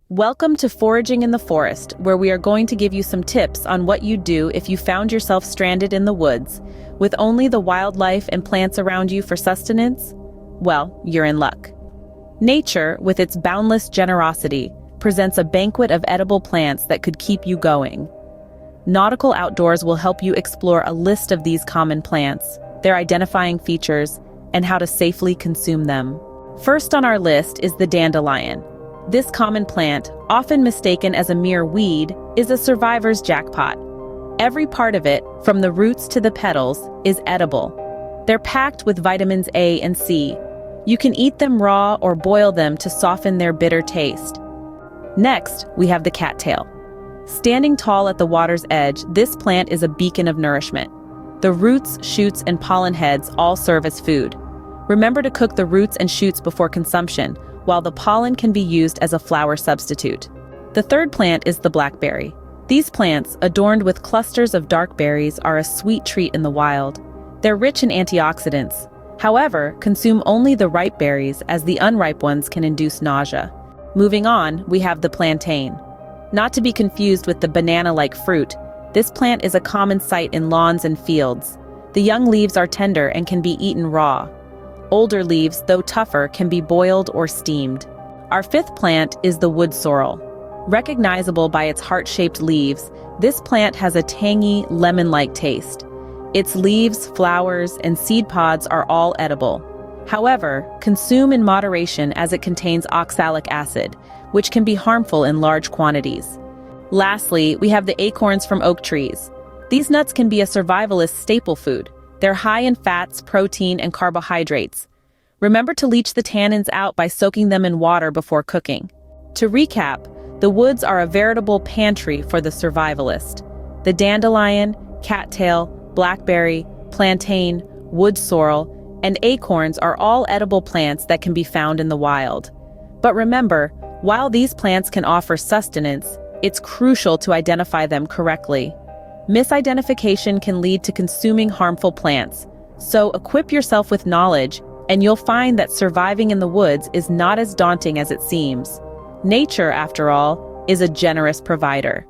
Welcome to Foraging in the Forest, where we are going to give you some tips on what you'd do if you found yourself stranded in the woods, with only the wildlife and plants around you for sustenance. Well, you're in luck. Nature, with its boundless generosity, presents a banquet of edible plants that could keep you going. Nautical Outdoors will help you explore a list of these common plants, their identifying features, and how to safely consume them. First on our list is the dandelion. This common plant, often mistaken as a mere weed, is a survivor's jackpot. Every part of it, from the roots to the petals, is edible. They're packed with vitamins A and C. You can eat them raw or boil them to soften their bitter taste. Next, we have the cattail. Standing tall at the water's edge, this plant is a beacon of nourishment. The roots, shoots, and pollen heads all serve as food. Remember to cook the roots and shoots before consumption, while the pollen can be used as a flower substitute. The third plant is the blackberry. These plants, adorned with clusters of dark berries, are a sweet treat in the wild. They're rich in antioxidants. However, consume only the ripe berries, as the unripe ones can induce nausea. Moving on, we have the plantain. Not to be confused with the banana-like fruit, this plant is a common sight in lawns and fields. The young leaves are tender and can be eaten raw. Older leaves, though tougher, can be boiled or steamed. Our fifth plant is the wood sorrel. Recognizable by its heart-shaped leaves, this plant has a tangy, lemon-like taste. Its leaves, flowers, and seed pods are all edible. However, consume in moderation as it contains oxalic acid, which can be harmful in large quantities. Lastly, we have the acorns from oak trees. These nuts can be a survivalist's staple food. They're high in fats, protein, and carbohydrates. Remember to leach the tannins out by soaking them in water before cooking. To recap, the woods are a veritable pantry for the survivalist. The dandelion, cattail, blackberry, plantain, wood sorrel, and acorns are all edible plants that can be found in the wild. But remember, while these plants can offer sustenance, it's crucial to identify them correctly. Misidentification can lead to consuming harmful plants, so equip yourself with knowledge, and you'll find that surviving in the woods is not as daunting as it seems. Nature, after all, is a generous provider.